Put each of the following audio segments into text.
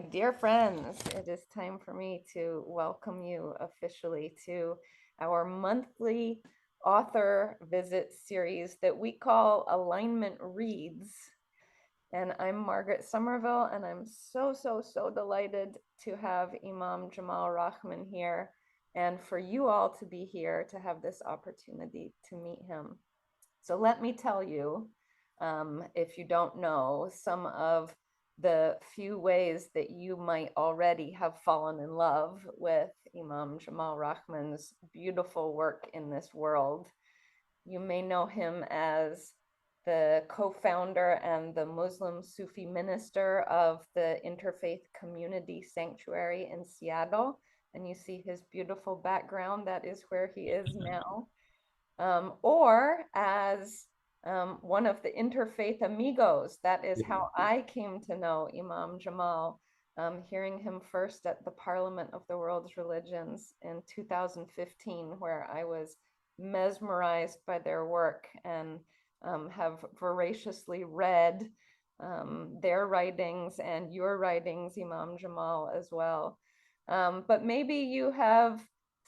Dear friends, it is time for me to welcome you officially to our monthly author visit series that we call Alignment Reads. And I'm Margaret Somerville, and I'm so delighted to have Imam Jamal Rahman here and for you all to be here to have this opportunity to meet him. So let me tell you, if you don't know, some of the few ways that you might already have fallen in love with Imam Jamal Rahman's beautiful work in this world. You may know him as the co-founder and the Muslim Sufi minister of the Interfaith Community Sanctuary in Seattle. And you see his beautiful background. That is where he is now. Or as one of the Interfaith Amigos. That is how I came to know Imam Jamal, hearing him first at the Parliament of the World's Religions in 2015, where I was mesmerized by their work and have voraciously read their writings and your writings, Imam Jamal, as well. But maybe you have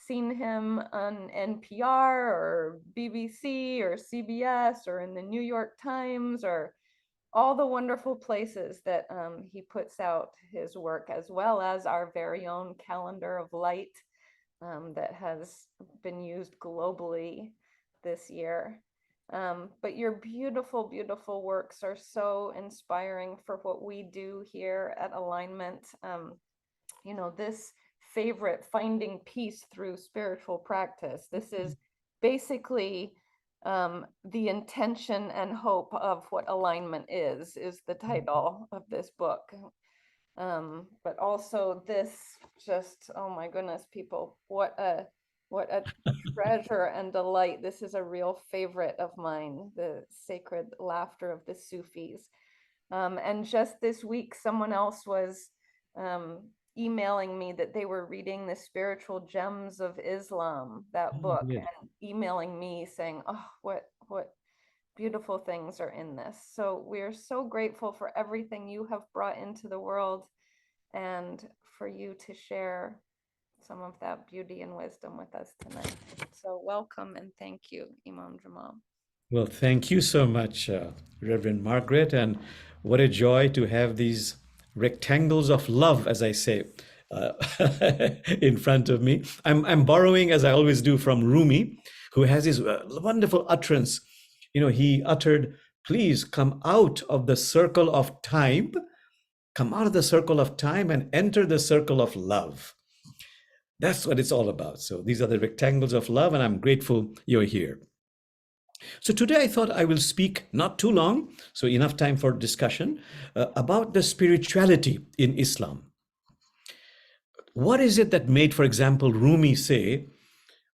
seen him on NPR or BBC or CBS or in the New York Times or all the wonderful places that he puts out his work, as well as our very own Calendar of Light that has been used globally this year. But your beautiful, beautiful works are so inspiring for what we do here at Alignment. You know, this favorite, Finding Peace Through Spiritual Practice. This is basically the intention and hope of what alignment is the title of this book. But also this just, oh my goodness, people, what a treasure and delight. This is a real favorite of mine, The Sacred Laughter of the Sufis. And just this week, someone else was emailing me that they were reading The Spiritual Gems of Islam, that book, and emailing me saying, oh, what beautiful things are in this. So we're so grateful for everything you have brought into the world and for you to share some of that beauty and wisdom with us tonight. So welcome and thank you, Imam Jamal. Well, thank you so much, Reverend Margaret, and what a joy to have these rectangles of love, as I say, in front of me. I'm borrowing, as I always do, from Rumi, who has his wonderful utterance. You know, he uttered, "Please come out of the circle of time, come out of the circle of time and enter the circle of love." That's what it's all about. So these are the rectangles of love, and I'm grateful you're here. So today I thought I will speak not too long, so enough time for discussion, about the spirituality in Islam. What is it that made, for example, Rumi say,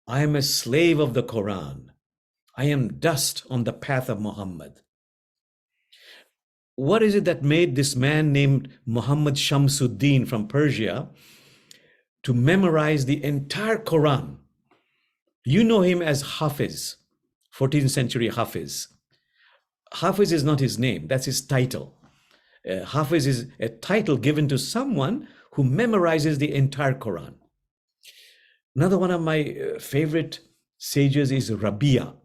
"I am a slave of the Quran. I am dust on the path of Muhammad"? What is it that made this man named Muhammad Shamsuddin from Persia to memorize the entire Quran? You know him as Hafiz, 14th century Hafiz. Hafiz is not his name, that's his title. Hafiz is a title given to someone who memorizes the entire Quran. Another one of my favorite sages is Rabia,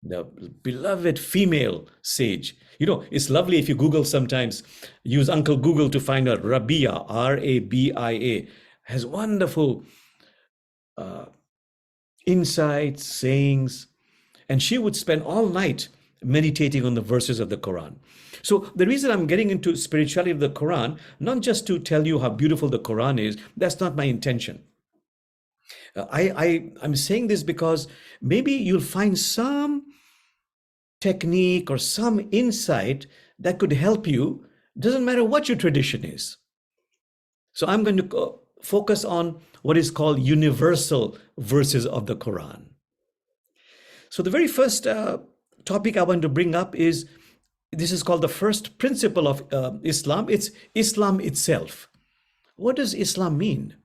the beloved female sage. You know, it's lovely if you Google sometimes, use Uncle Google to find out Rabia, R-A-B-I-A, has wonderful insights, sayings, and she would spend all night meditating on the verses of the Quran. So the reason I'm getting into spirituality of the Quran, not just to tell you how beautiful the Quran is, that's not my intention. I'm saying this because maybe you'll find some technique or some insight that could help you. Doesn't matter what your tradition is. So I'm going to focus on what is called universal verses of the Quran. So the very first topic I want to bring up is, this is called the first principle of Islam. It's Islam itself. What does Islam mean?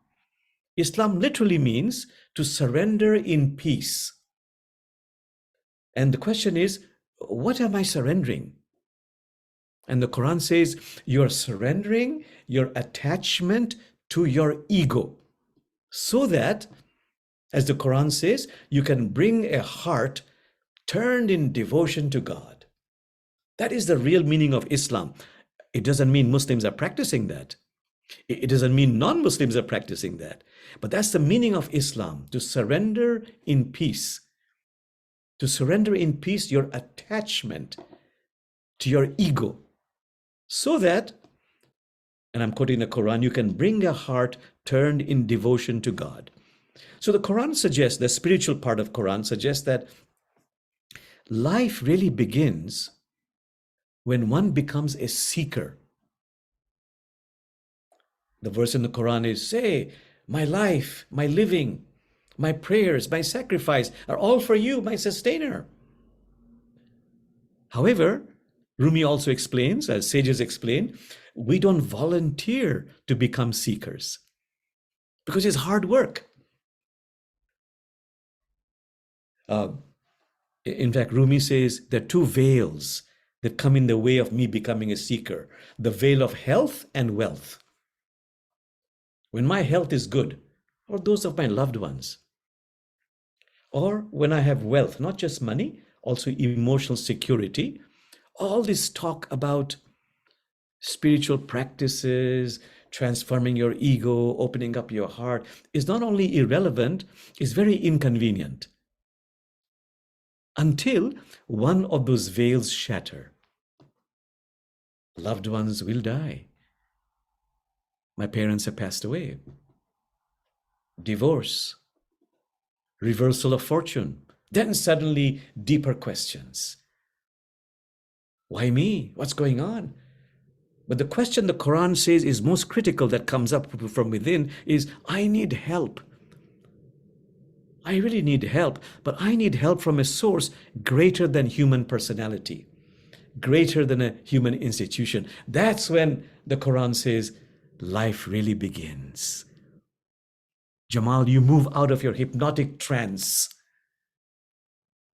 Islam literally means to surrender in peace. And the question is, what am I surrendering? And the Quran says, you are surrendering your attachment to your ego, so that, as the Quran says, you can bring a heart turned in devotion to God. That is the real meaning of Islam. It doesn't mean Muslims are practicing that. It doesn't mean non-Muslims are practicing that. But that's the meaning of Islam, to surrender in peace. To surrender in peace your attachment to your ego, so that, and I'm quoting the Quran, you can bring a heart turned in devotion to God. So the Quran suggests, the spiritual part of Quran suggests that life really begins when one becomes a seeker. The verse in the Quran is, say, my life, my living, my prayers, my sacrifice are all for you, my sustainer. However, Rumi also explains, as sages explain, we don't volunteer to become seekers because it's hard work. In fact, Rumi says there are two veils that come in the way of me becoming a seeker: the veil of health and wealth. When my health is good, or those of my loved ones, or when I have wealth, not just money, also emotional security, all this talk about spiritual practices, transforming your ego, opening up your heart, is not only irrelevant, it's very inconvenient. Until one of those veils shatter. Loved ones will die. My parents have passed away. Divorce. Reversal of fortune. Then suddenly deeper questions. Why me? What's going on? But the question the Quran says is most critical, that comes up from within, is I need help. I really need help, but I need help from a source greater than human personality, greater than a human institution. That's when the Quran says life really begins. Jamal, you move out of your hypnotic trance.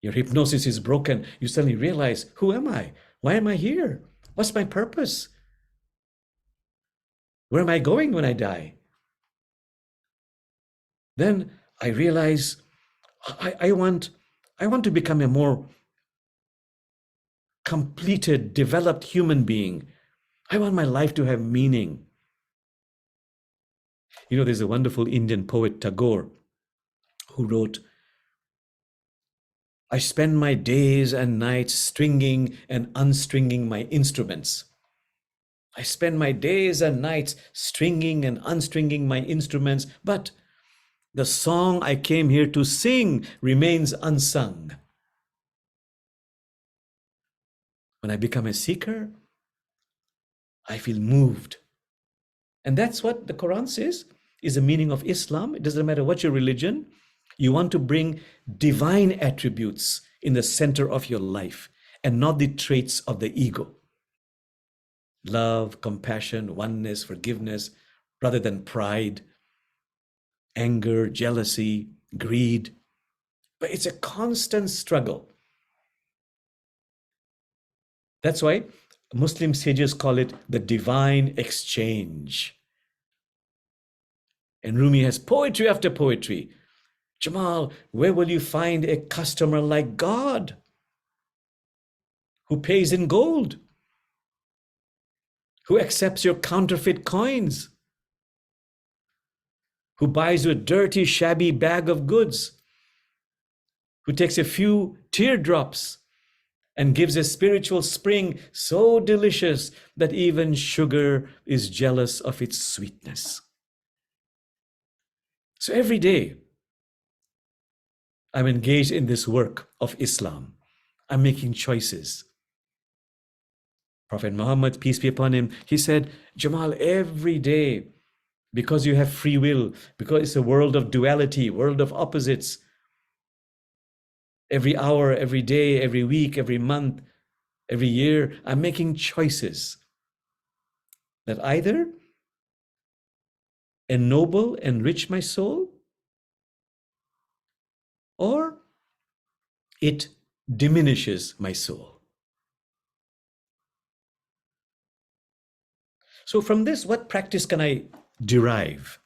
Your hypnosis is broken. You suddenly realize, who am I? Why am I here? What's my purpose? Where am I going when I die? Then I realize I want to become a more completed, developed human being. I want my life to have meaning. You know, there's a wonderful Indian poet, Tagore, who wrote, I spend my days and nights stringing and unstringing my instruments. I spend my days and nights stringing and unstringing my instruments, but the song I came here to sing remains unsung. When I become a seeker, I feel moved. And that's what the Quran says is the meaning of Islam. It doesn't matter what your religion, you want to bring divine attributes in the center of your life and not the traits of the ego. Love, compassion, oneness, forgiveness, rather than pride, anger, jealousy, greed. But it's a constant struggle. That's why Muslim sages call it the divine exchange. And Rumi has poetry after poetry. Jamal, where will you find a customer like God who pays in gold, who accepts your counterfeit coins, who buys you a dirty, shabby bag of goods, who takes a few teardrops and gives a spiritual spring so delicious that even sugar is jealous of its sweetness. So every day, I'm engaged in this work of Islam. I'm making choices. Prophet Muhammad, peace be upon him, he said, Jamal, every day, because you have free will, because it's a world of duality, world of opposites, every hour, every day, every week, every month, every year, I'm making choices that either ennoble, enrich my soul, or it diminishes my soul. So from this, what practice can I derive?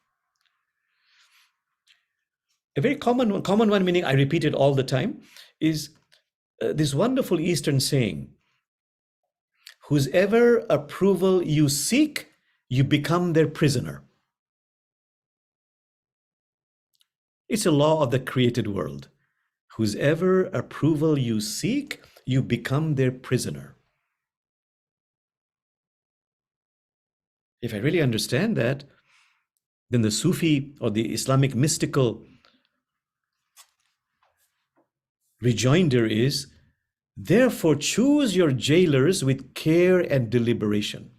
A very common one, meaning I repeat it all the time, is this wonderful Eastern saying, whosever approval you seek, you become their prisoner. It's a law of the created world. Whosever approval you seek, you become their prisoner. If I really understand that, then the Sufi or the Islamic mystical rejoinder is, therefore choose your jailers with care and deliberation.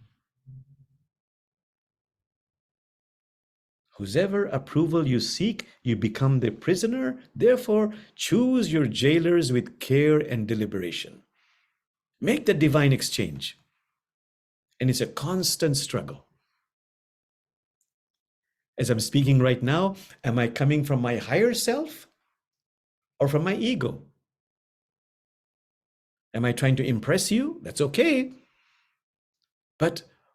Whosever approval you seek, you become their prisoner. Therefore, choose your jailers with care and deliberation. Make the divine exchange. And it's a constant struggle. As I'm speaking right now, am I coming from my higher self or from my ego? Am I trying to impress you? That's okay.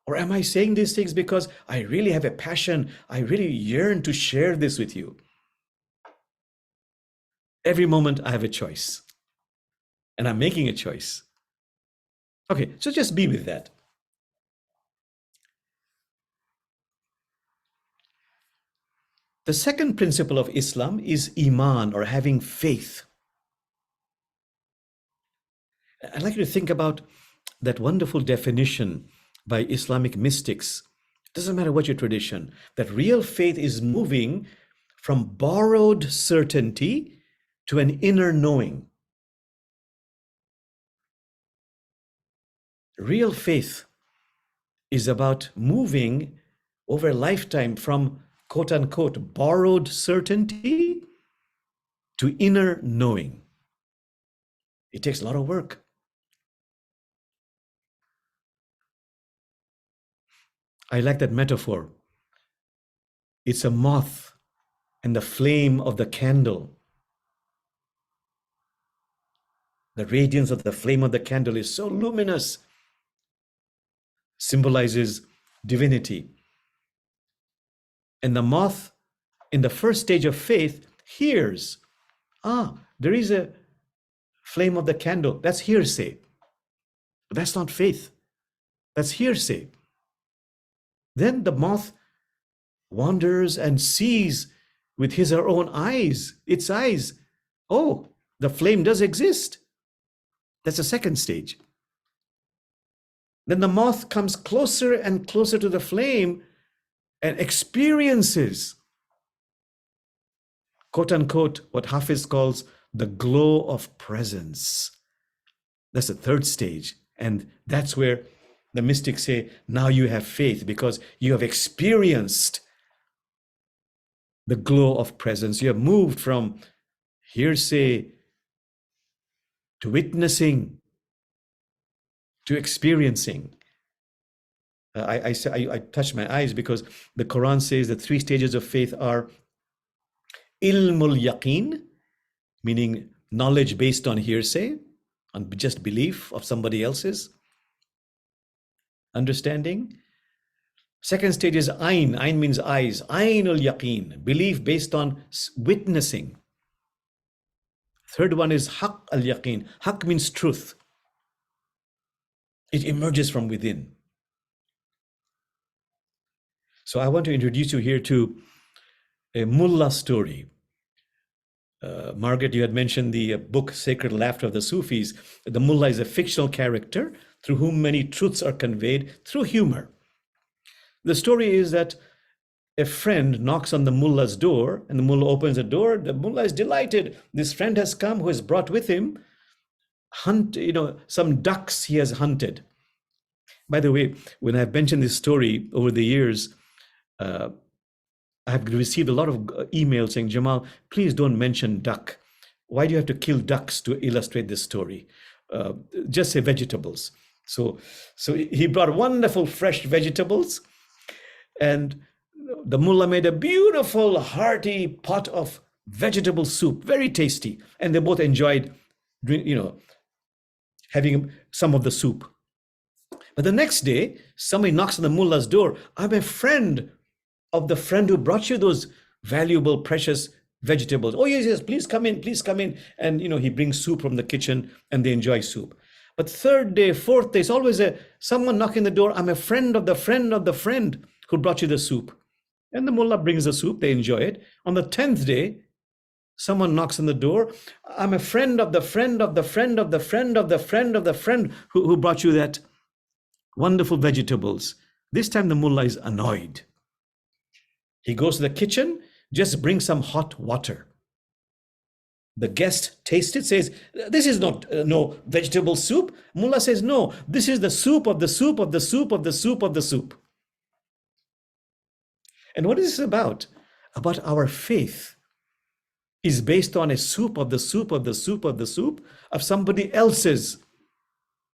Or am I saying these things because I really have a passion, I really yearn to share this with you? Every moment I have a choice. And I'm making a choice. Okay, so just be with that. The second principle of Islam is Iman, or having faith. I'd like you to think about that wonderful definition by Islamic mystics. Doesn't matter what your tradition, that real faith is moving from borrowed certainty to an inner knowing. Real faith is about moving over a lifetime from quote unquote borrowed certainty to inner knowing. It takes a lot of work. I like that metaphor. It's a moth and the flame of the candle. The radiance of the flame of the candle is so luminous, symbolizes divinity. And the moth, in the first stage of faith, hears, there is a flame of the candle. That's hearsay. But that's not faith. That's hearsay. Then the moth wanders and sees with his or her own eyes, its eyes, oh, the flame does exist. That's the second stage. Then the moth comes closer and closer to the flame and experiences, quote unquote, what Hafiz calls the glow of presence. That's the third stage. And that's where the mystics say, now you have faith because you have experienced the glow of presence. You have moved from hearsay to witnessing to experiencing. I touch my eyes because the Quran says the three stages of faith are ilmul yaqeen, meaning knowledge based on hearsay, on just belief of somebody else's understanding. Second stage is ayn. Ayn means eyes. Aynul yaqeen, belief based on witnessing. Third one is haqq al yaqeen. Haqq means truth. It emerges from within. So I want to introduce you here to a mullah story. Margaret, you had mentioned the book Sacred Laughter of the Sufis. The mullah is a fictional character through whom many truths are conveyed through humor. The story is that a friend knocks on the mullah's door, and the mullah opens the door. The mullah is delighted. This friend has come who has brought with him some ducks he has hunted. By the way, when I've mentioned this story over the years, I have received a lot of emails saying, Jamal, please don't mention duck. Why do you have to kill ducks to illustrate this story? Just say vegetables. So he brought wonderful fresh vegetables, and the mullah made a beautiful hearty pot of vegetable soup, very tasty. And they both enjoyed, having some of the soup. But the next day, somebody knocks on the mullah's door. I'm a friend of the friend who brought you those valuable, precious vegetables. Oh, yes, yes, please come in, please come in. And, he brings soup from the kitchen and they enjoy soup. But third day, fourth day, it's always someone knocking the door. I'm a friend of the friend of the friend who brought you the soup. And the mullah brings the soup, they enjoy it. On the 10th day, someone knocks on the door. I'm a friend of the friend of the friend of the friend of the friend of the friend who brought you that wonderful vegetables. This time the mullah is annoyed. He goes to the kitchen, just bring some hot water. The guest tastes it, says, this is not no vegetable soup. Mullah says, no, this is the soup of the soup of the soup of the soup of the soup. And what is this about? About our faith is based on a soup of the soup of the soup of the soup of somebody else's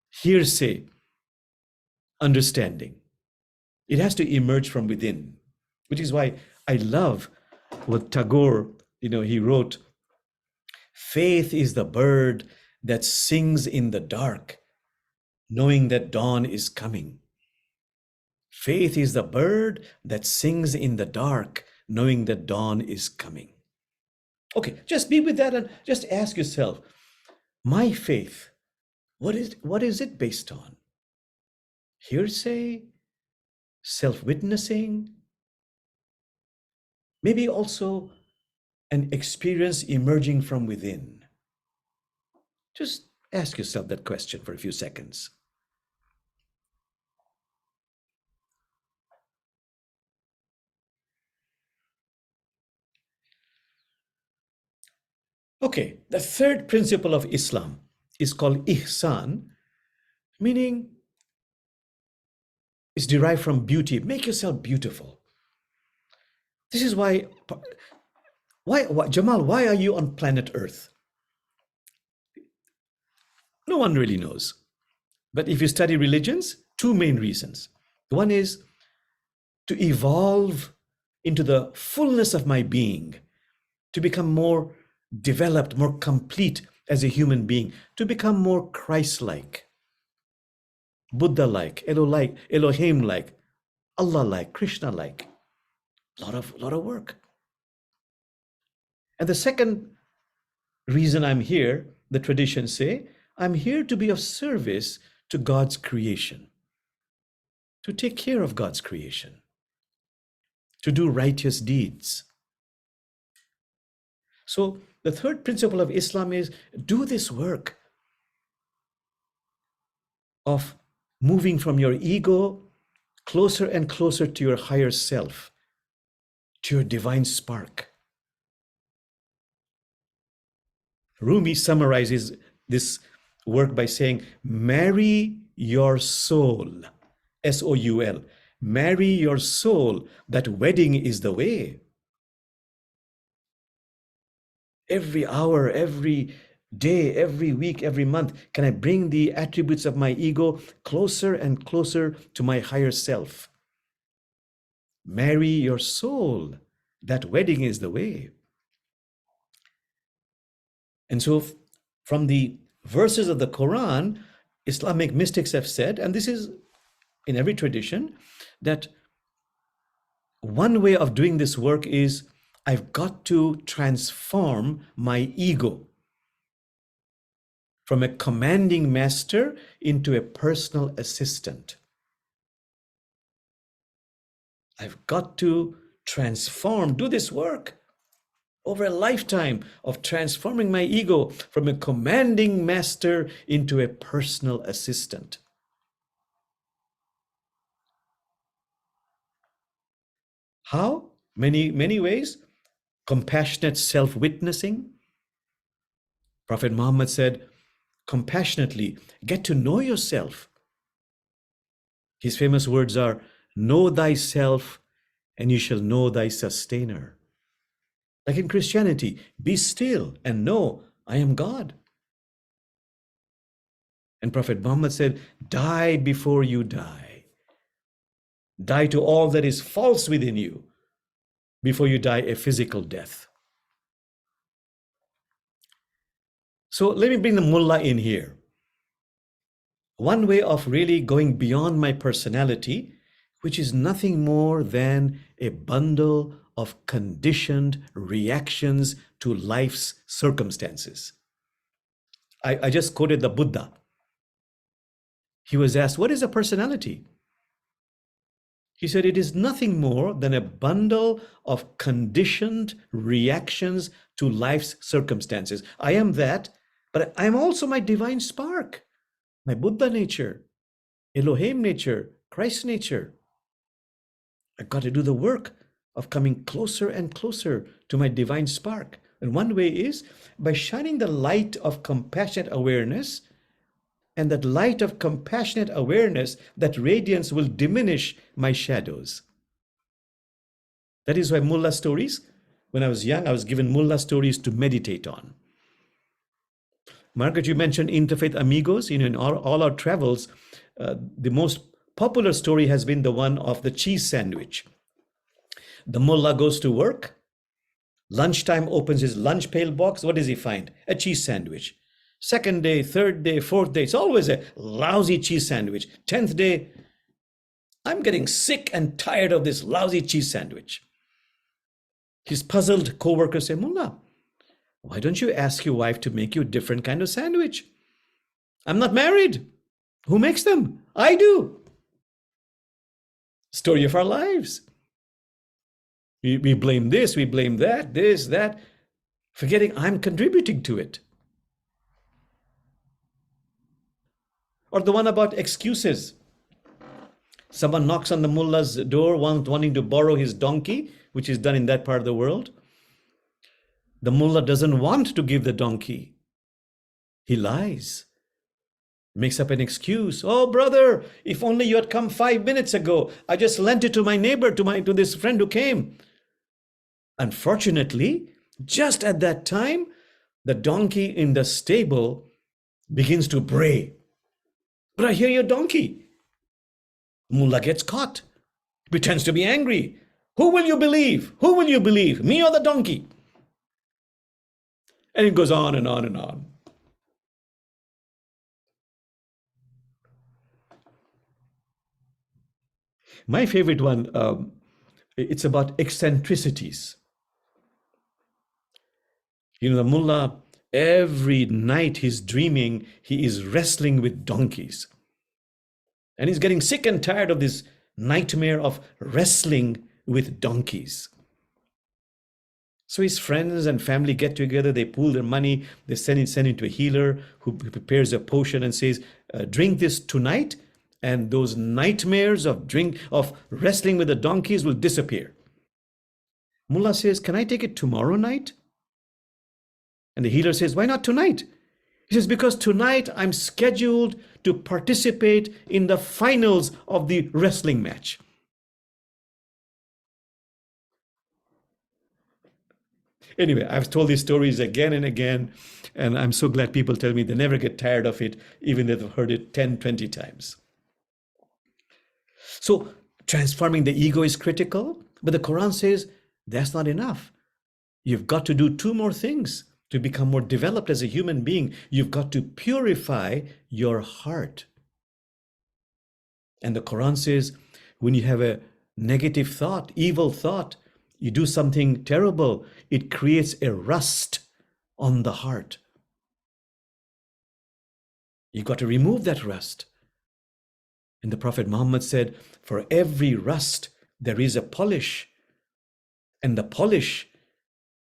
hearsay understanding. It has to emerge from within, which is why I love what Tagore, he wrote, faith is the bird that sings in the dark, knowing that dawn is coming. Faith is the bird that sings in the dark, knowing that dawn is coming. Okay, just be with that and just ask yourself, my faith, what is it based on? Hearsay, self-witnessing, maybe also an experience emerging from within. Just ask yourself that question for a few seconds. Okay, the third principle of Islam is called ihsan, meaning it's derived from beauty. Make yourself beautiful. This is why Jamal, why are you on planet Earth? No one really knows. But if you study religions, two main reasons. One is to evolve into the fullness of my being, to become more developed, more complete as a human being, to become more Christ-like, Buddha-like, Elohim-like, Allah-like, Krishna-like. A lot of work. And the second reason I'm here, the traditions say, I'm here to be of service to God's creation, to take care of God's creation, to do righteous deeds. So the third principle of Islam is do this work of moving from your ego closer and closer to your higher self, to your divine spark. Rumi summarizes this work by saying, marry your soul, S-O-U-L, marry your soul, that wedding is the way. Every hour, every day, every week, every month, can I bring the attributes of my ego closer and closer to my higher self? Marry your soul, that wedding is the way. And so from the verses of the Quran, Islamic mystics have said, and this is in every tradition, that one way of doing this work is I've got to transform my ego from a commanding master into a personal assistant. I've got to transform, do this work over a lifetime of transforming my ego from a commanding master into a personal assistant. How? Many ways. Compassionate self-witnessing. Prophet Muhammad said, compassionately, get to know yourself. His famous words are, know thyself and you shall know thy sustainer. Like in Christianity, be still and know I am God. And Prophet Muhammad said, die before you die. Die to all that is false within you before you die a physical death. So let me bring the mullah in here. one way of really going beyond my personality, which is nothing more than a bundle of conditioned reactions to life's circumstances. I just quoted the Buddha. He was asked, what is a personality? He said, it is nothing more than a bundle of conditioned reactions to life's circumstances. I am that, but I am also my divine spark, my Buddha nature, Elohim nature, Christ nature. I've got to do the work of coming closer and closer to my divine spark. And one way is by shining the light of compassionate awareness. And that light of compassionate awareness, that radiance will diminish my shadows. That is why mullah stories, when I was young, I was given mullah stories to meditate on. Margaret, you mentioned Interfaith Amigos. In all our travels, the most popular story has been the one of the cheese sandwich. The mullah goes to work. Lunchtime opens his lunch pail box. What does he find? A cheese sandwich. Second day, third day, fourth day, it's always a lousy cheese sandwich. 10th day, I'm getting sick and tired of this lousy cheese sandwich. His puzzled co-workers say, Mullah, why don't you ask your wife to make you a different kind of sandwich? I'm not married. Who makes them? I do. Story of our lives. We blame this, we blame that, this, that, forgetting I'm contributing to it. Or the one about excuses. Someone knocks on the mullah's door wanting to borrow his donkey, which is done in that part of the world. The mullah doesn't want to give the donkey. He lies, makes up an excuse. Oh, brother, if only you had come 5 minutes ago. I just lent it to my neighbor, to this friend who came. Unfortunately, just at that time, the donkey in the stable begins to bray. But I hear your donkey. Mullah gets caught, pretends to be angry. Who will you believe? Who will you believe? Me or the donkey? And it goes on and on and on. My favorite one, it's about eccentricities. The mullah, every night he's dreaming, he is wrestling with donkeys. And he's getting sick and tired of this nightmare of wrestling with donkeys. So his friends and family get together, they pool their money, they send it to a healer who prepares a potion and says, drink this tonight, and those nightmares of wrestling with the donkeys will disappear. Mullah says, can I take it tomorrow night? And the healer says, why not tonight? He says, because tonight I'm scheduled to participate in the finals of the wrestling match. Anyway, I've told these stories again and again, and I'm so glad people tell me they never get tired of it, even if they've heard it 10, 20 times. So transforming the ego is critical, but the Quran says that's not enough. You've got to do 2 more things to become more developed as a human being. You've got to purify your heart. And the Quran says, when you have a negative thought, evil thought, you do something terrible, it creates a rust on the heart. You've got to remove that rust. And the Prophet Muhammad said, for every rust, there is a polish. And the polish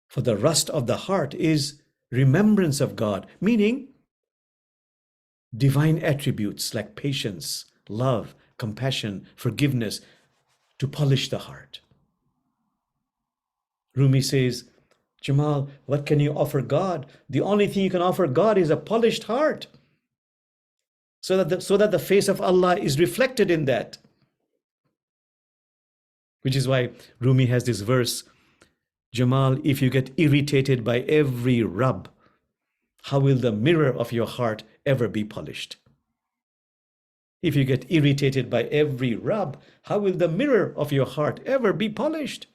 for the rust of the heart is remembrance of God, meaning divine attributes like patience, love, compassion, forgiveness, to polish the heart. Rumi says, Jamal, what can you offer God? The only thing you can offer God is a polished heart, so that the face of Allah is reflected in that. Which is why Rumi has this verse, Jamal, if you get irritated by every rub, how will the mirror of your heart ever be polished? If you get irritated by every rub, how will the mirror of your heart ever be polished?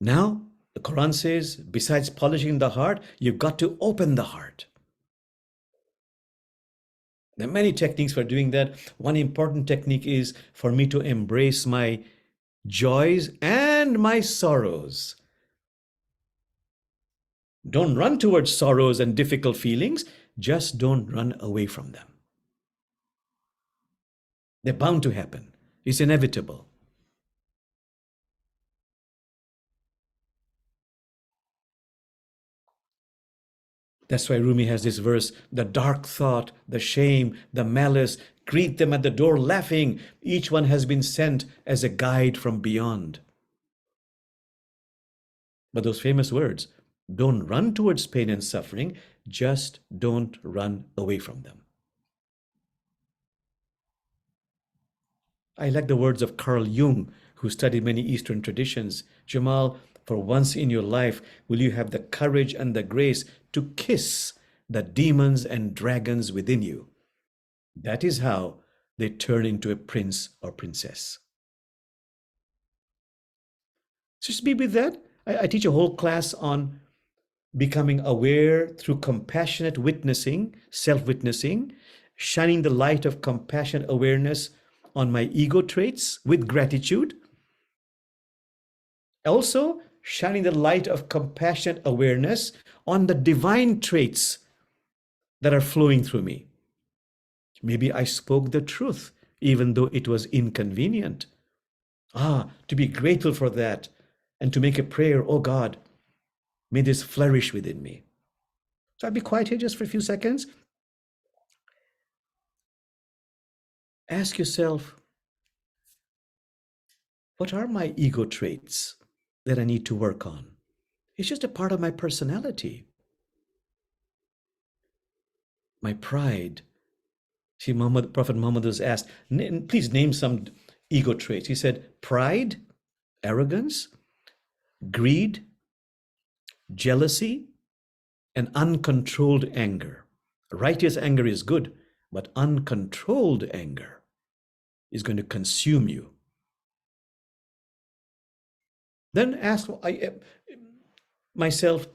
Now, the Quran says, besides polishing the heart, you've got to open the heart. There are many techniques for doing that. One important technique is for me to embrace my joys and my sorrows. Don't run towards sorrows and difficult feelings. Just don't run away from them. They're bound to happen. It's inevitable. That's why Rumi has this verse, the dark thought, the shame, the malice, greet them at the door laughing. Each one has been sent as a guide from beyond. But those famous words, don't run towards pain and suffering, just don't run away from them. I like the words of Carl Jung, who studied many Eastern traditions. Jamal, for once in your life, will you have the courage and the grace to kiss the demons and dragons within you? That is how they turn into a prince or princess. So just be with that. I teach a whole class on becoming aware through compassionate witnessing, self-witnessing, shining the light of compassionate awareness on my ego traits with gratitude. Also, shining the light of compassionate awareness on the divine traits that are flowing through me. Maybe I spoke the truth, even though it was inconvenient. To be grateful for that and to make a prayer, oh God, may this flourish within me. So I'll be quiet here just for a few seconds. Ask yourself, what are my ego traits that I need to work on? It's just a part of my personality. My pride. See, Prophet Muhammad was asked, please name some ego traits. He said, pride, arrogance, greed, jealousy, and uncontrolled anger. Righteous anger is good, but uncontrolled anger is going to consume you. Then ask myself,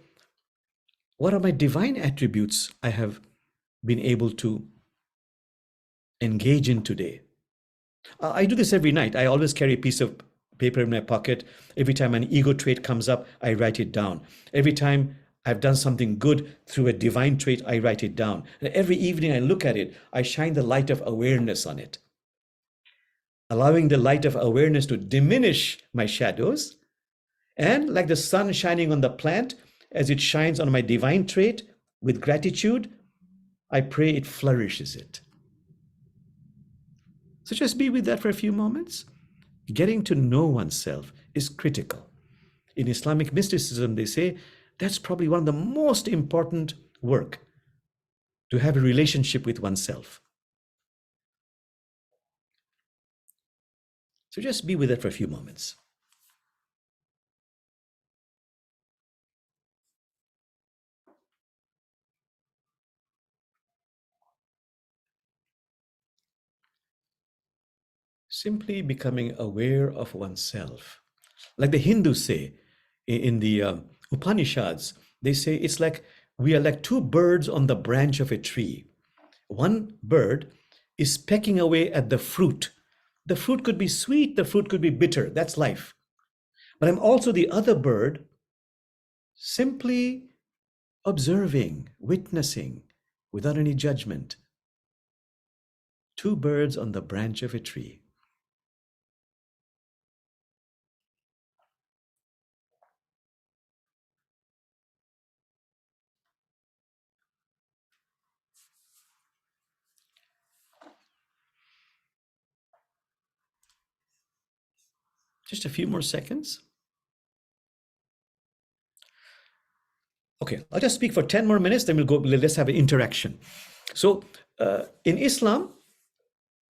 what are my divine attributes I have been able to engage in today? I do this every night. I always carry a piece of paper in my pocket. Every time an ego trait comes up, I write it down. Every time I've done something good through a divine trait, I write it down. And every evening I look at it, I shine the light of awareness on it, allowing the light of awareness to diminish my shadows. And like the sun shining on the plant, as it shines on my divine trait with gratitude, I pray it flourishes it. So just be with that for a few moments. Getting to know oneself is critical. In Islamic mysticism, they say that's probably one of the most important work, to have a relationship with oneself. So just be with that for a few moments. Simply becoming aware of oneself. Like the Hindus say in the Upanishads, they say it's like we are like two birds on the branch of a tree. One bird is pecking away at the fruit. The fruit could be sweet, the fruit could be bitter. That's life. But I'm also the other bird, simply observing, witnessing, without any judgment. Two birds on the branch of a tree. Just a few more seconds. Okay, I'll just speak for 10 more minutes, then we'll go, let's have an interaction. So in Islam,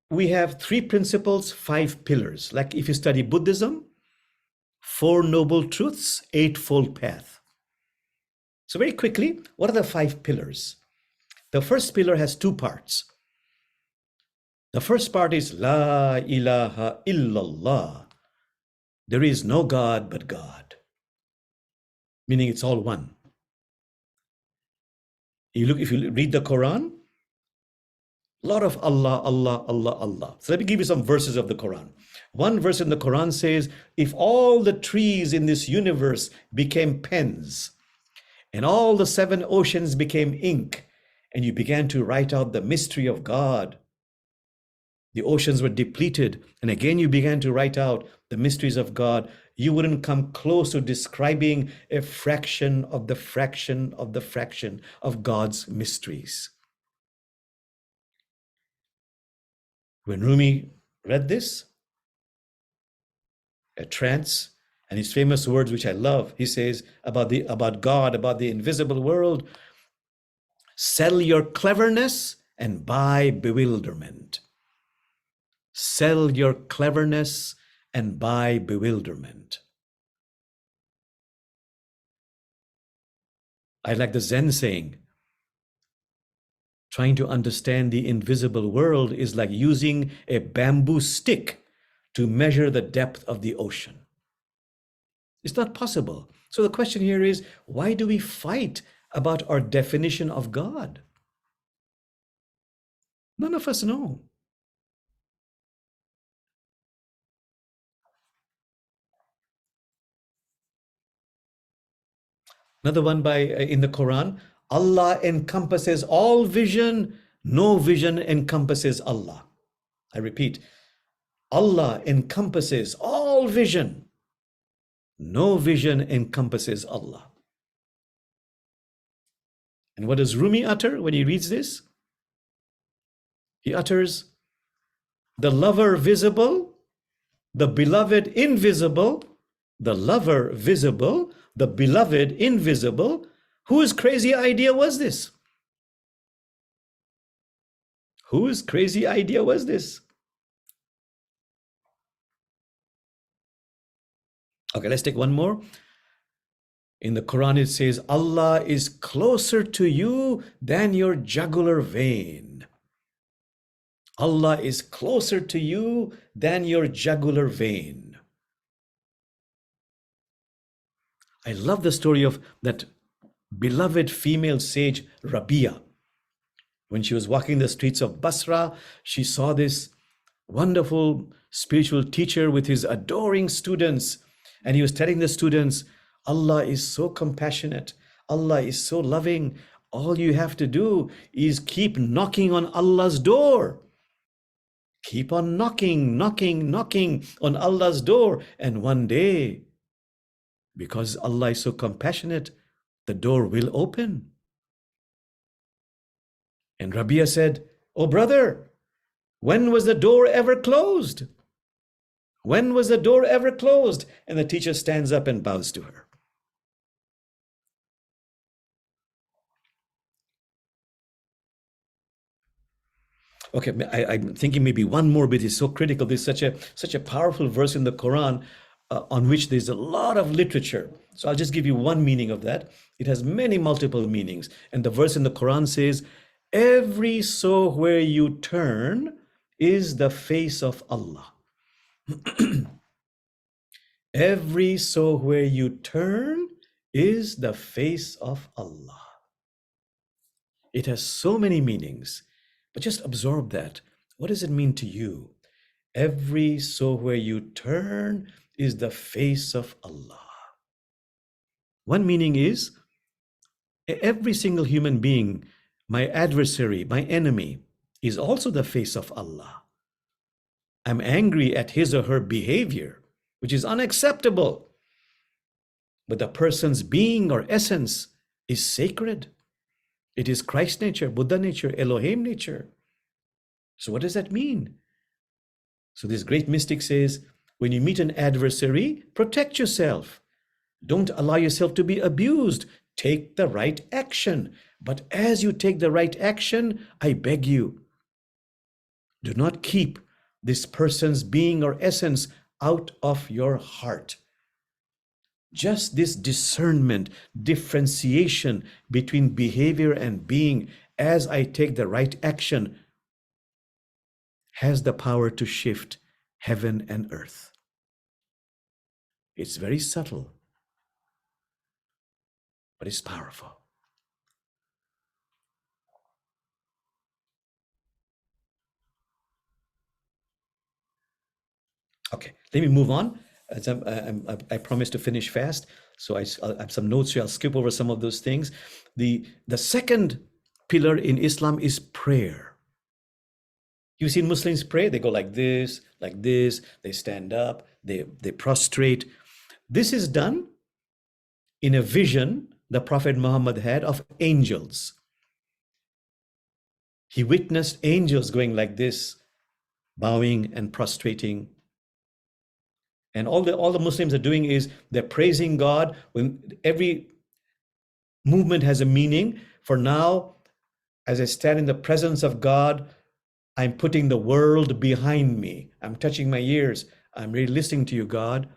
we have 3 principles, 5 pillars. Like if you study Buddhism, 4 noble truths, 8-fold path. So very quickly, what are the 5 pillars? The first pillar has 2 parts. The first part is La ilaha illallah. There is no God but God. meaning it's all one. If you read the Quran, a lot of Allah, Allah, Allah, Allah. So let me give you some verses of the Quran. One verse in the Quran says, if all the trees in this universe became pens, and all the 7 oceans became ink, and you began to write out the mystery of God, the oceans were depleted, and again you began to write out the mysteries of God, you wouldn't come close to describing a fraction of the fraction of the fraction of God's mysteries. When Rumi read this, a trance, and his famous words, which I love, he says about God, about the invisible world, sell your cleverness and buy bewilderment. Sell your cleverness and buy bewilderment. I like the Zen saying, trying to understand the invisible world is like using a bamboo stick to measure the depth of the ocean. It's not possible. So the question here is, why do we fight about our definition of God? None of us know. Another one in the Quran, Allah encompasses all vision, no vision encompasses Allah. I repeat, Allah encompasses all vision, no vision encompasses Allah. And what does Rumi utter when he reads this? He utters, the lover visible, the beloved invisible, the lover visible, the beloved invisible. Whose crazy idea was this? Whose crazy idea was this? Okay, let's take one more. In the Quran, it says, Allah is closer to you than your jugular vein. Allah is closer to you than your jugular vein. I love the story of that beloved female sage, Rabia. When she was walking the streets of Basra, she saw this wonderful spiritual teacher with his adoring students. And he was telling the students, Allah is so compassionate. Allah is so loving. All you have to do is keep knocking on Allah's door. Keep on knocking, knocking, knocking on Allah's door. And one day, because Allah is so compassionate, the door will open. And Rabia said, oh brother, when was the door ever closed? When was the door ever closed? And the teacher stands up and bows to her. Okay, I'm thinking maybe one more bit is so critical. There's such a powerful verse in the Quran on which there's a lot of literature. So I'll just give you one meaning of that. It has many multiple meanings. And the verse in the Quran says, every so where you turn is the face of Allah. Every so where you turn is the face of Allah. It has so many meanings, but just absorb that. What does it mean to you? Every so where you turn is the face of Allah. One meaning is, every single human being, my adversary, my enemy, is also the face of Allah. I'm angry at his or her behavior, which is unacceptable. But the person's being or essence is sacred. It is Christ nature, Buddha nature, Elohim nature. So what does that mean? So this great mystic says, when you meet an adversary, protect yourself. Don't allow yourself to be abused. Take the right action. But as you take the right action, I beg you, do not keep this person's being or essence out of your heart. Just this discernment, differentiation between behavior and being as I take the right action has the power to shift heaven and earth. It's very subtle. but it's powerful. Okay, let me move on. As I promised to finish fast, so I have some notes here. I'll skip over some of those things. The second pillar in Islam is prayer. You've seen Muslims pray. They go like this, like this. They stand up. They prostrate. This is done in a vision the Prophet Muhammad had of angels. He witnessed angels going like this, bowing and prostrating. And all the Muslims are doing is they're praising God. When every movement has a meaning. For now, as I stand in the presence of God, I'm putting the world behind me. I'm touching my ears. I'm really listening to you, God.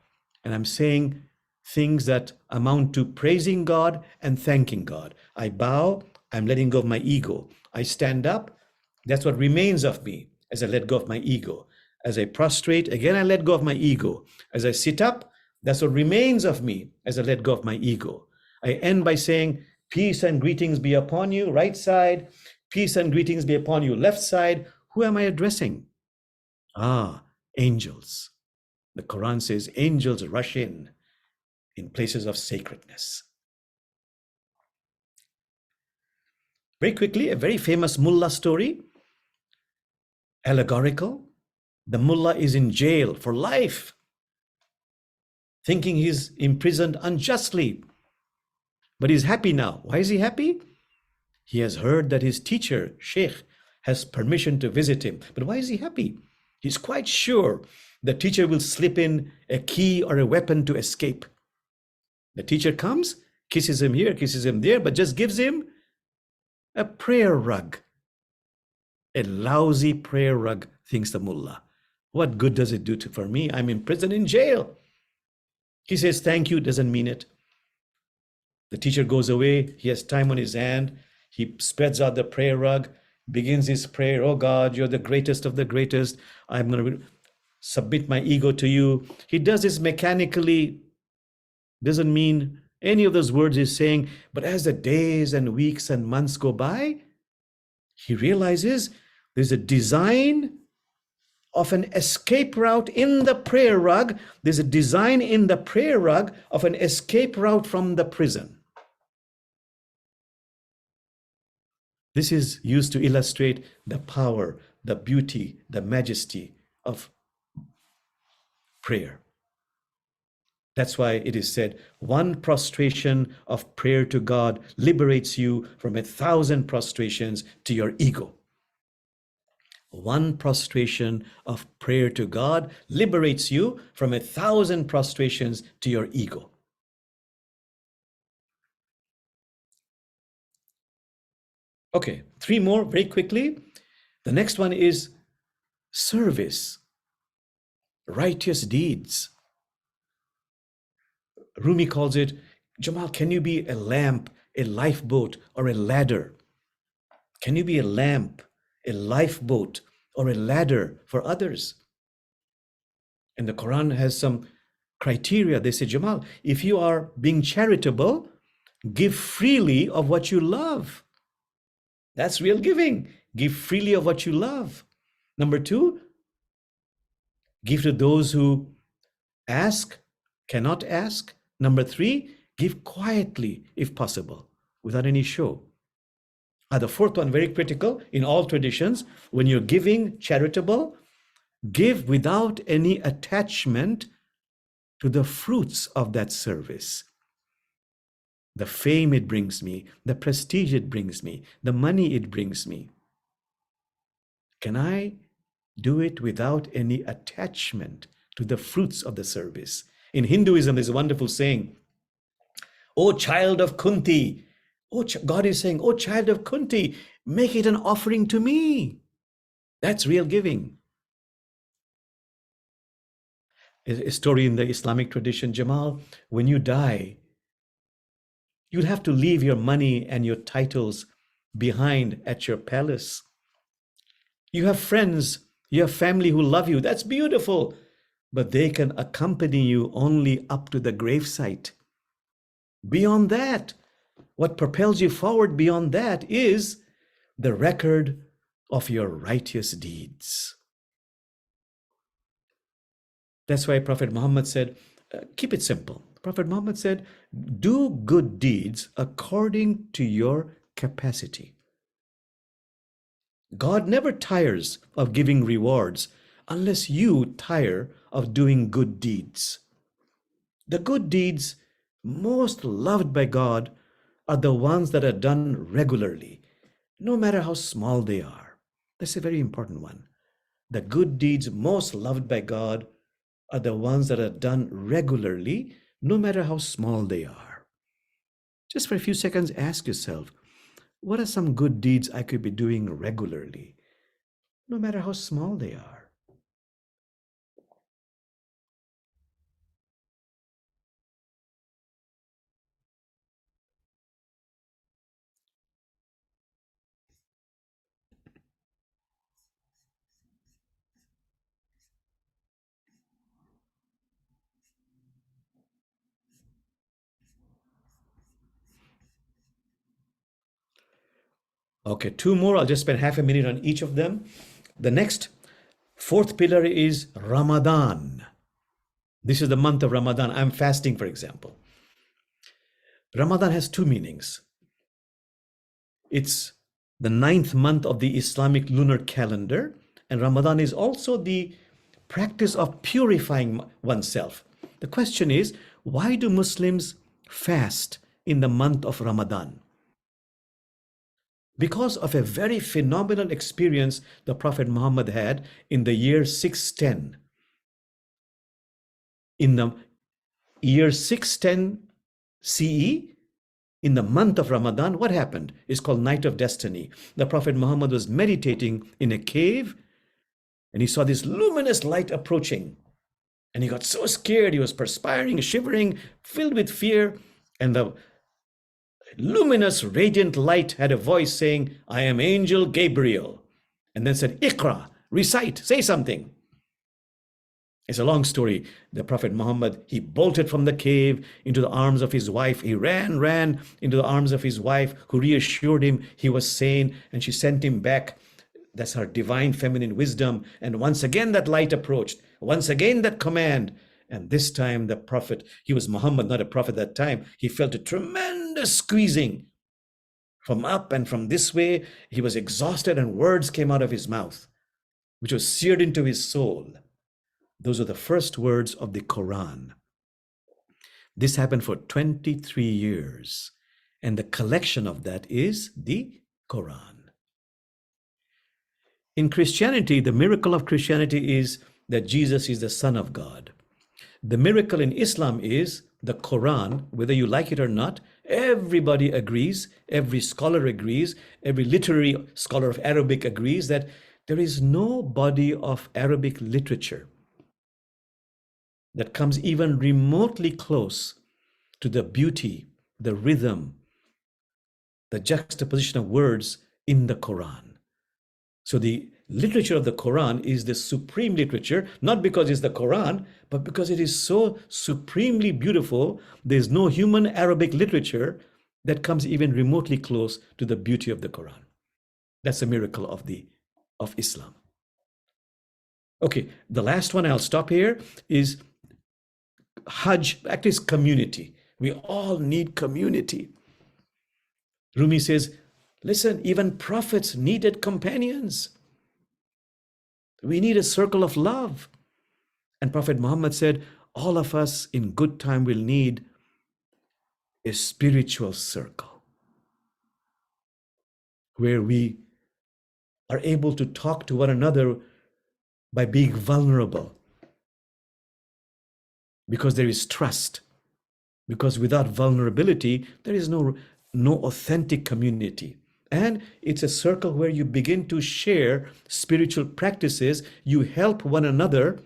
And I'm saying things that amount to praising God and thanking God. I bow. I'm letting go of my ego. I stand up. That's what remains of me as I let go of my ego. As I prostrate, again, I let go of my ego. As I sit up, that's what remains of me as I let go of my ego. I end by saying, peace and greetings be upon you, right side. Peace and greetings be upon you, left side. Who am I addressing? Angels. The Quran says angels rush in places of sacredness. Very quickly, a very famous mullah story, allegorical. The mullah is in jail for life, thinking he's imprisoned unjustly. But he's happy now. Why is he happy? He has heard that his teacher, Sheikh, has permission to visit him. But why is he happy? He's quite sure the teacher will slip in a key or a weapon to escape. The teacher comes, kisses him here, kisses him there, but just gives him a prayer rug. A lousy prayer rug, thinks the mullah. What good does it do for me? I'm in prison, in jail. He says, thank you, doesn't mean it. The teacher goes away. He has time on his hand. He spreads out the prayer rug, begins his prayer. Oh God, you're the greatest of the greatest. I'm going to submit my ego to you. He does this mechanically. Doesn't mean any of those words he's saying. But as the days and weeks and months go by, he realizes there's a design of an escape route in the prayer rug. There's a design in the prayer rug of an escape route from the prison. This is used to illustrate the power, the beauty, the majesty of prayer. That's why it is said, one prostration of prayer to God liberates you from 1,000 prostrations to your ego. One prostration of prayer to God liberates you from 1,000 prostrations to your ego. Okay, 3 more very quickly. The next one is service, righteous deeds. Rumi calls it, Jamal, can you be a lamp, a lifeboat, or a ladder? Can you be a lamp, a lifeboat, or a ladder for others? And the Quran has some criteria. They say, Jamal, if you are being charitable, give freely of what you love. That's real giving. Give freely of what you love. Number 2, give to those who ask, cannot ask. Number 3, give quietly if possible, without any show. The 4th one, very critical in all traditions, when you're giving charitable, give without any attachment to the fruits of that service. The fame it brings me, the prestige it brings me, the money it brings me. Can I do it without any attachment to the fruits of the service? In Hinduism, there's a wonderful saying, "O child of Kunti," God is saying, "O child of Kunti, make it an offering to me." That's real giving. A story in the Islamic tradition, Jamal, when you die, you'll have to leave your money and your titles behind at your palace. You have friends, you have family who love you. That's beautiful. But they can accompany you only up to the gravesite. Beyond that, What propels you forward beyond that is the record of your righteous deeds. That's why Prophet Muhammad said, keep it simple. Prophet Muhammad said, do good deeds according to your capacity. God never tires of giving rewards unless you tire of doing good deeds. The good deeds most loved by God are the ones that are done regularly, no matter how small they are. That's a very important one. The good deeds most loved by God are the ones that are done regularly, no matter how small they are. Just for a few seconds, ask yourself, what are some good deeds I could be doing regularly, no matter how small they are? Okay, two more. I'll just spend half a minute on each of them. The next, fourth pillar is Ramadan. This is the month of Ramadan. I'm fasting, for example. Ramadan has two meanings. It's the 9th month of the Islamic lunar calendar, and Ramadan is also the practice of purifying oneself. The question is, why do Muslims fast in the month of Ramadan? Because of a very phenomenal experience the Prophet Muhammad had in the year 610. In the year 610 CE, in the month of Ramadan, what happened? It's called Night of Destiny. The Prophet Muhammad was meditating in a cave and he saw this luminous light approaching. And he got so scared, he was perspiring, shivering, filled with fear. And the luminous, radiant light had a voice saying, I am Angel Gabriel. And then said, Iqra, recite, say something. It's a long story. The Prophet Muhammad, he bolted from the cave into the arms of his wife. He ran into the arms of his wife, who reassured him he was sane, and she sent him back. That's her divine feminine wisdom. And once again, that light approached. Once again, that command. And this time, the Prophet, he was Muhammad, not a prophet at that time. He felt a tremendous squeezing from up and from this way. He was exhausted and words came out of his mouth, which was seared into his soul. Those are the first words of the Quran. This happened for 23 years. And the collection of that is the Quran. In Christianity, the miracle of Christianity is that Jesus is the Son of God. The miracle in Islam is the Quran, whether you like it or not. Everybody agrees, every scholar agrees, every literary scholar of Arabic agrees that there is no body of Arabic literature that comes even remotely close to the beauty, the rhythm, the juxtaposition of words in the Quran. So the literature of the Quran is the supreme literature, not because it's the Quran, but because it is so supremely beautiful. There's no human Arabic literature that comes even remotely close to the beauty of the Quran. That's a miracle of Islam. Okay, the last one, I'll stop here, is Hajj. Actually, it's community. We all need community. Rumi says, listen, even prophets needed companions. We need a circle of love. And Prophet Muhammad said, all of us in good time will need a spiritual circle where we are able to talk to one another by being vulnerable, because there is trust. Because without vulnerability, there is no authentic community. And it's a circle where you begin to share spiritual practices. You help one another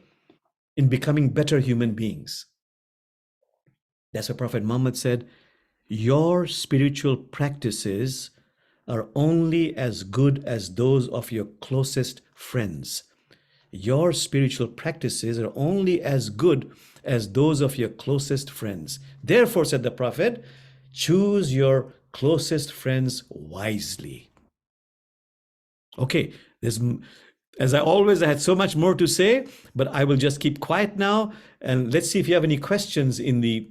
in becoming better human beings. That's what Prophet Muhammad said, your spiritual practices are only as good as those of your closest friends. Your spiritual practices are only as good as those of your closest friends. Therefore, said the Prophet, choose your closest friends wisely. Okay, as I always, I had so much more to say, but I will just keep quiet now, and let's see if you have any questions in the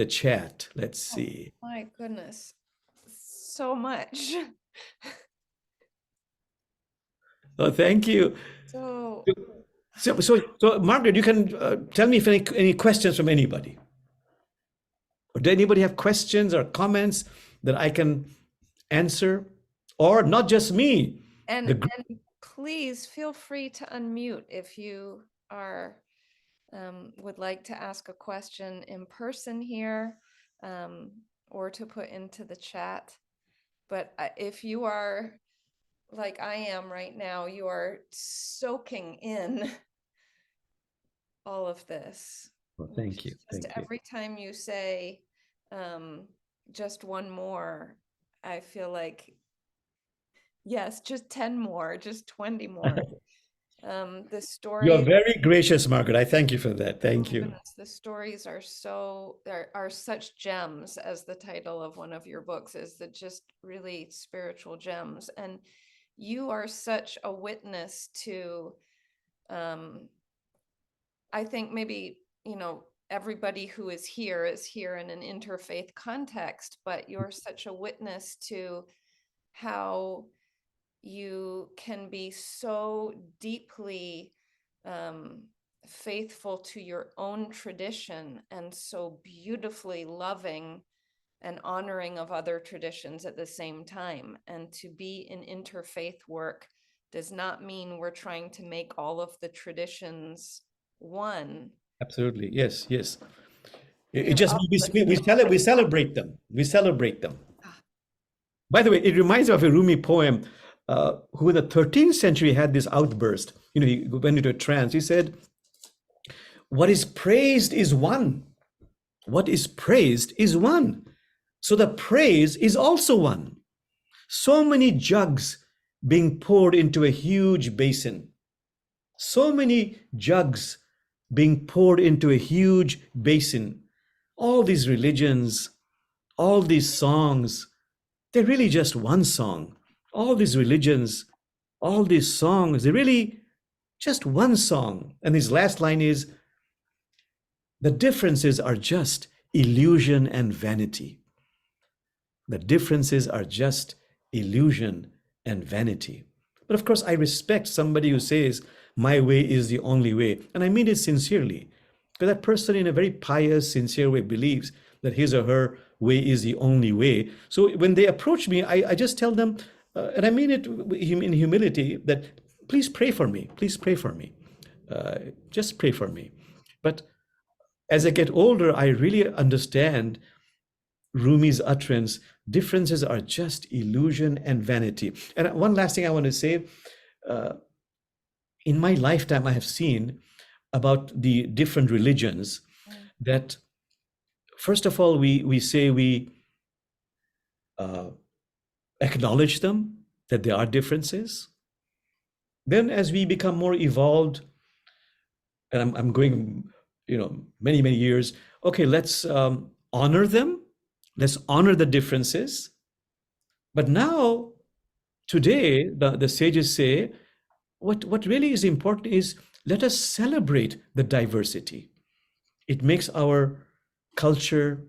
chat. Let's Oh, see. my goodness, so much. Oh, thank you. So, So Margaret, you can tell me if any questions from anybody. Or does anybody have questions or comments that I can answer? Or not just me. and The please feel free to unmute if you are would like to ask a question in person here, or to put into the chat. But if you are like I am right now, you are soaking in all of this. well, thank you. Just Thank you. every time you say just one more, I feel like, yes, just 10 more, just 20 more. The You are stories, very gracious, Margaret. I thank you for that. Thank oh you. goodness, the stories are are such gems, as the title of one of your books is, that just really spiritual gems. And you are such a witness to, I think maybe, everybody who is here in an interfaith context, but you're such a witness to how you can be so deeply faithful to your own tradition and so beautifully loving and honoring of other traditions at the same time. And to be in interfaith work does not mean we're trying to make all of the traditions one. Absolutely. Yes, yes. It You're just we celebrate them. We celebrate them. Ah, By the way, it reminds me of a Rumi poem, who in the 13th century had this outburst. He went into a trance. He said, "What is praised is one. What is praised is one. So the praise is also one. So many jugs being poured into a huge basin. So many jugs being poured into a huge basin. All these religions, all these songs, they're really just one song. All these religions, all these songs, they're really just one song." And his last line is, "The differences are just illusion and vanity. The differences are just illusion and vanity." But of course, I respect somebody who says, "My way is the only way." And I mean it sincerely. Because that person, in a very pious, sincere way, believes that his or her way is the only way. So when they approach me, I just tell them, and I mean it in humility, that please pray for me. Please pray for me. Just pray for me. But as I get older, I really understand Rumi's utterance: differences are just illusion and vanity. And one last thing I want to say, in my lifetime, I have seen about the different religions that, first of all, we say we acknowledge them, that there are differences. Then as we become more evolved, and I'm going, many, many years, okay, let's honor them. Let's honor the differences. But now, today, the sages say, what really is important is, let us celebrate the diversity. It makes our culture,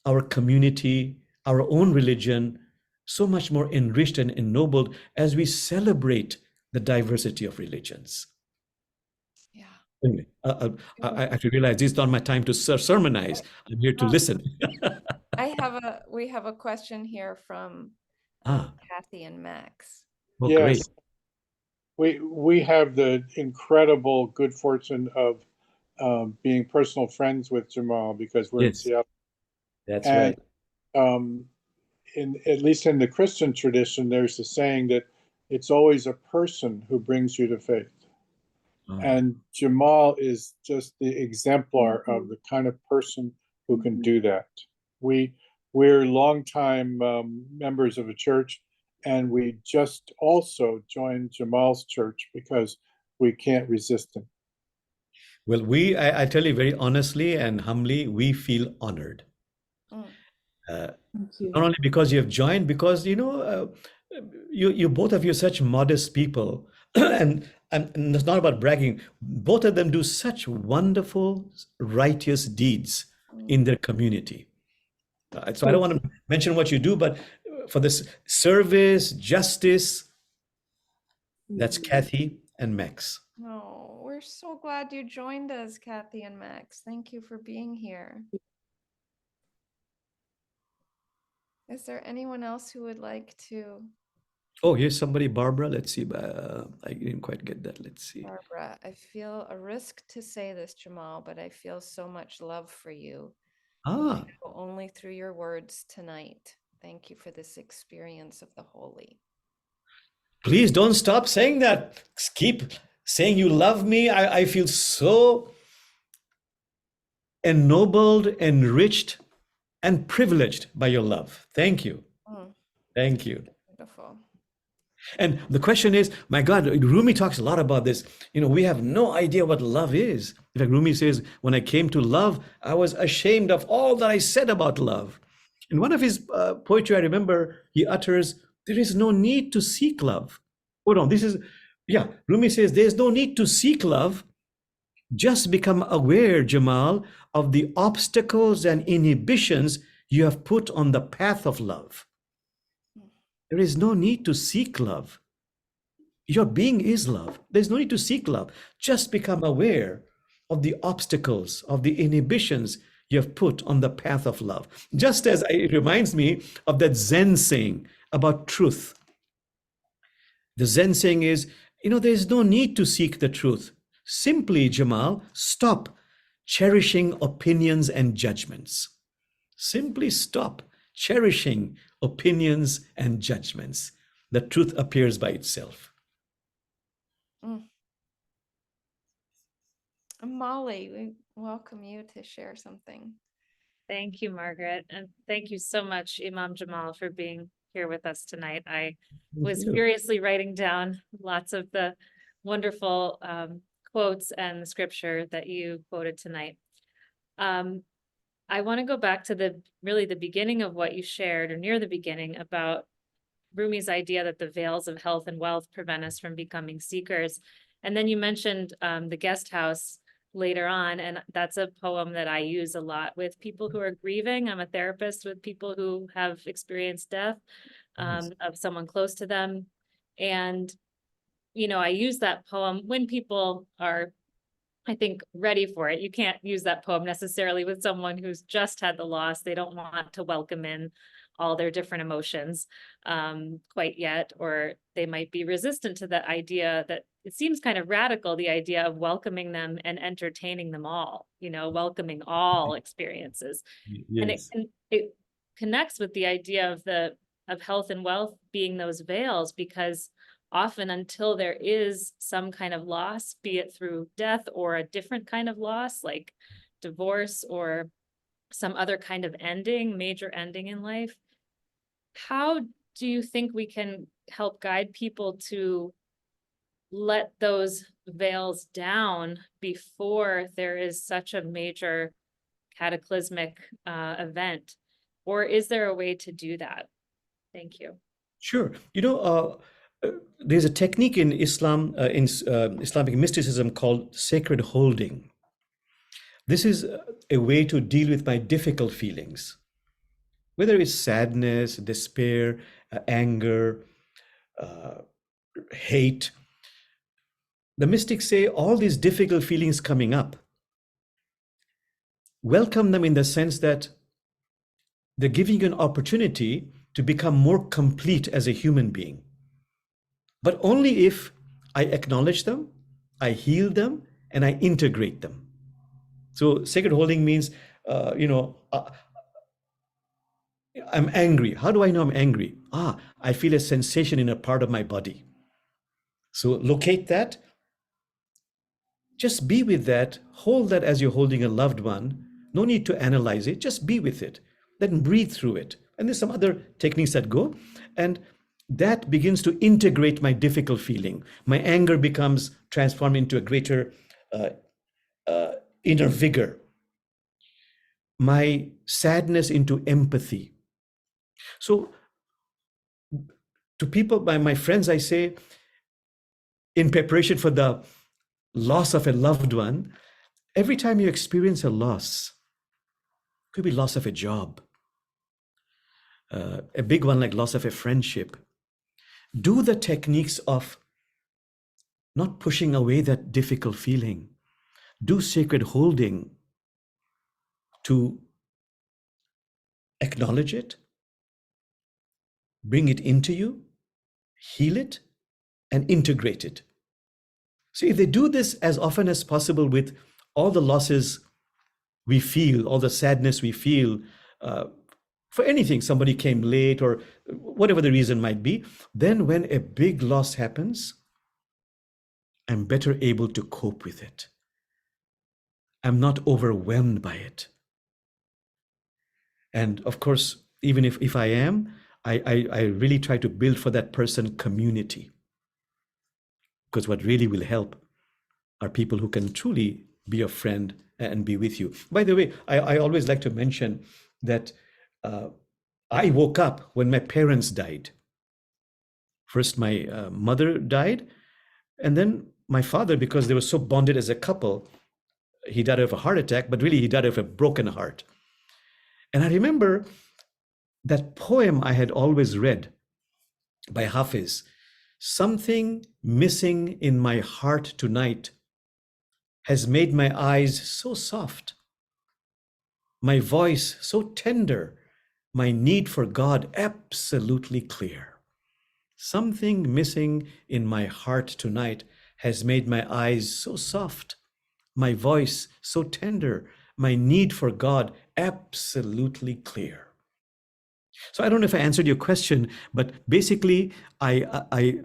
our community, our own religion so much more enriched and ennobled as we celebrate the diversity of religions. yeah. Anyway, I actually realize this is not my time to sermonize. I'm here to listen. We have a question here from Ah, Kathy and Max. oh, great. Yes, we have the incredible good fortune of being personal friends with Jamal because we're in Yes, Seattle. that's And right. at least in the Christian tradition, there's a saying that it's always a person who brings you to faith. Oh, And Jamal is just the exemplar of the kind of person who can do that. We're longtime members of a church, and we just also joined Jamal's church because we can't resist him. well, I tell you very honestly and humbly, we feel honored. Mm. Thank you. Not only because you have joined, because you both of you are such modest people, and it's not about bragging. Both of them do such wonderful, righteous deeds in their community. So I don't want to mention what you do, but for this service, justice, that's Kathy and Max. Oh, we're so glad you joined us, Kathy and Max. Thank you for being here. Is there anyone else who would like to? Oh, here's somebody, Barbara. Let's see. I didn't quite get that. Let's see. Barbara, I feel a risk to say this, Jamal, but I feel so much love for you. Ah, Only through your words tonight. Thank you for this experience of the holy. please don't stop saying that. Keep saying you love me. I feel so ennobled, enriched, and privileged by your love. Thank you. Thank you. Beautiful. And the question is, my God, Rumi talks a lot about this. We have no idea what love is. In fact, Rumi says, when I came to love, I was ashamed of all that I said about love. In one of his poetry, I remember he utters, there is no need to seek love. Hold on, Rumi says, there's no need to seek love. Just become aware, Jamal, of the obstacles and inhibitions you have put on the path of love. There is no need to seek love. Your being is love. There's no need to seek love. Just become aware of the obstacles, of the inhibitions you have put on the path of love. Just as it reminds me of that Zen saying about truth. The Zen saying is, there's no need to seek the truth. Simply, Jamal, stop cherishing opinions and judgments. Simply stop cherishing opinions and judgments. The truth appears by itself. Molly, we welcome you to share something. Thank you, Margaret. And thank you so much, Imam Jamal, for being here with us tonight. I was furiously writing down lots of the wonderful quotes and the scripture that you quoted tonight. I want to go back to the beginning of what you shared, or near the beginning, about Rumi's idea that the veils of health and wealth prevent us from becoming seekers. And then you mentioned the guest house later on, and that's a poem that I use a lot with people who are grieving. I'm a therapist with people who have experienced death of someone close to them. And, I use that poem when people are, I think, ready for it. You can't use that poem necessarily with someone who's just had the loss. They don't want to welcome in all their different emotions quite yet, or they might be resistant to that idea. That it seems kind of radical, the idea of welcoming them and entertaining them all, welcoming all experiences. Yes. And it connects with the idea of health and wealth being those veils, because often until there is some kind of loss, be it through death or a different kind of loss like divorce or some other kind of major ending in life, how do you think we can help guide people to let those veils down before there is such a major cataclysmic event? Or is there a way to do that? Thank you. Sure. There's a technique in Islam, Islamic mysticism, called sacred holding. This is a way to deal with my difficult feelings, whether it's sadness, despair, anger, hate. The mystics say all these difficult feelings coming up, welcome them in the sense that they're giving you an opportunity to become more complete as a human being. But only if I acknowledge them, I heal them, and I integrate them. So sacred holding means, I'm angry. How do I know I'm angry? I feel a sensation in a part of my body. So locate that. Just be with that. Hold that as you're holding a loved one. No need to analyze it. Just be with it. Then breathe through it. And there's some other techniques that go. And that begins to integrate my difficult feeling. My anger becomes transformed into a greater inner vigor. My sadness into empathy. So to people, my friends, I say, in preparation for the loss of a loved one, every time you experience a loss, could be loss of a job, a big one like loss of a friendship, do the techniques of not pushing away that difficult feeling. Do sacred holding to acknowledge it, bring it into you, heal it, and integrate it. So if they do this as often as possible with all the losses we feel, all the sadness we feel, for anything, somebody came late or whatever the reason might be, then when a big loss happens, I'm better able to cope with it. I'm not overwhelmed by it. And of course, even if I am, I really try to build for that person community. Because what really will help are people who can truly be a friend and be with you. By the way, I always like to mention that I woke up when my parents died. First, my mother died, and then my father, because they were so bonded as a couple, he died of a heart attack, but really he died of a broken heart. And I remember that poem I had always read by Hafiz, something missing in my heart tonight has made my eyes so soft, my voice so tender, my need for God absolutely clear. Something missing in my heart tonight has made my eyes so soft, my voice so tender, my need for God absolutely clear. So I don't know if I answered your question, but basically I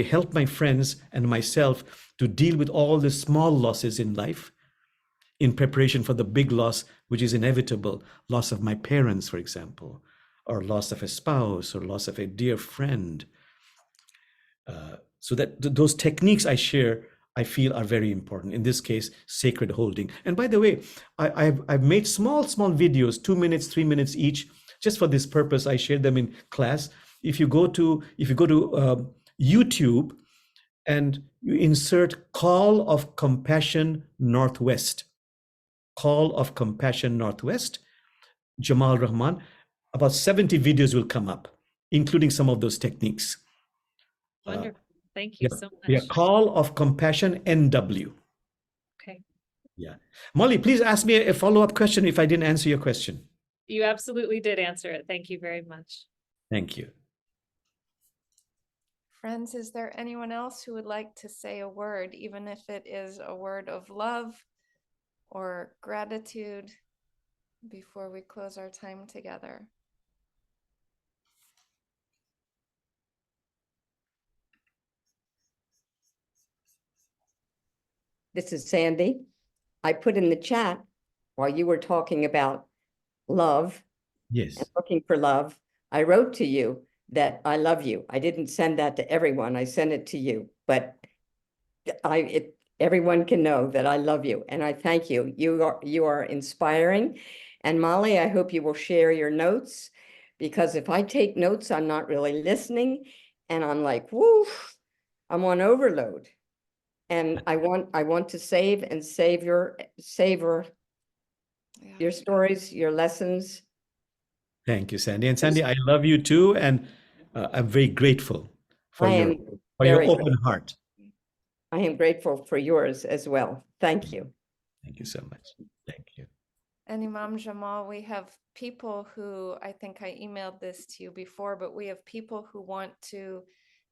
help my friends and myself to deal with all the small losses in life in preparation for the big loss, which is inevitable, loss of my parents, for example, or loss of a spouse, or loss of a dear friend. So that those techniques I share, I feel are very important. In this case, sacred holding. And by the way, I've made small videos, 2 minutes, 3 minutes each, just for this purpose. I share them in class. If you go to YouTube and you insert Call of Compassion Northwest, Call of Compassion Northwest, Jamal Rahman, about 70 videos will come up, including some of those techniques. Wonderful. Thank you so much. Yeah, Call of Compassion NW. Okay. Yeah. Molly, please ask me a follow-up question if I didn't answer your question. You absolutely did answer it. Thank you very much. Thank you. Friends, is there anyone else who would like to say a word, even if it is a word of love or gratitude, before we close our time together? This is Sandy. I put in the chat while you were talking about love Yes. and looking for love. I wrote to you that I love you. I didn't send that to everyone. I sent it to you, but everyone can know that I love you and I thank you. You are inspiring. And Molly, I hope you will share your notes, because if I take notes, I'm not really listening, and I'm like, woo, I'm on overload. And I want to save and savor your stories, your lessons. Thank you, Sandy. And Sandy, I love you too. And I'm very grateful for your open heart. I am grateful for yours as well. Thank you. Thank you so much. Thank you. And Imam Jamal, we have people who, I think I emailed this to you before, but we have people who want to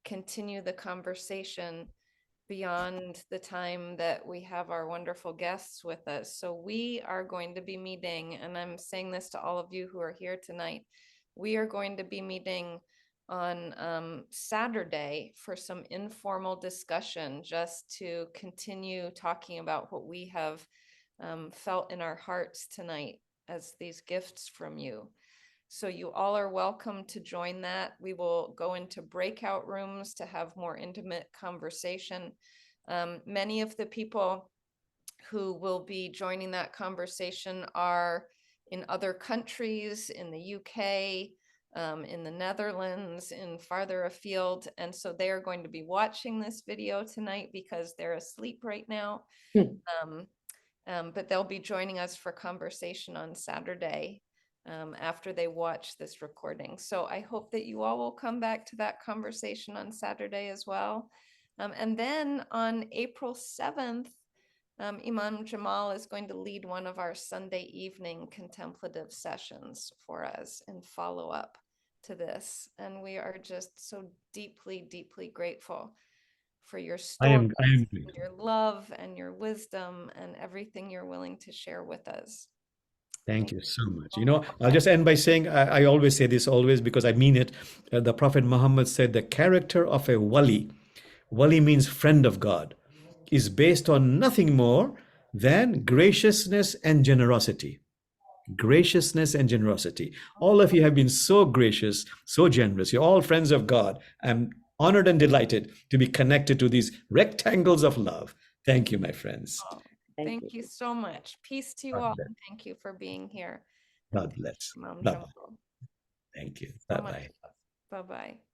continue the conversation beyond the time that we have our wonderful guests with us. So we are going to be meeting, and I'm saying this to all of you who are here tonight, we are going to be meeting on Saturday for some informal discussion, just to continue talking about what we have felt in our hearts tonight as these gifts from you. So you all are welcome to join that. We will go into breakout rooms to have more intimate conversation. Many of the people who will be joining that conversation are in other countries, in the UK, in the Netherlands, in farther afield. And so they are going to be watching this video tonight because they're asleep right now. But they'll be joining us for conversation on Saturday after they watch this recording. So I hope that you all will come back to that conversation on Saturday as well. And then on April 7th, Imam Jamal is going to lead one of our Sunday evening contemplative sessions for us in follow up to this. And we are just so deeply, deeply grateful for your stories, I am your love and your wisdom and everything you're willing to share with us. Thank you so much. You know, I'll just end by saying, I always say this always because I mean it. The Prophet Muhammad said the character of a wali means friend of God, is based on nothing more than graciousness and generosity. Graciousness and generosity. All of you have been so gracious, so generous. You're all friends of God. I'm honored and delighted to be connected to these rectangles of love. Thank you, my friends. Oh, thank you so much. Peace to you God all. bless. Thank you for being here. God bless. Imam Bye-bye. Jamal. Thank you. So much Bye-bye. love. Bye-bye.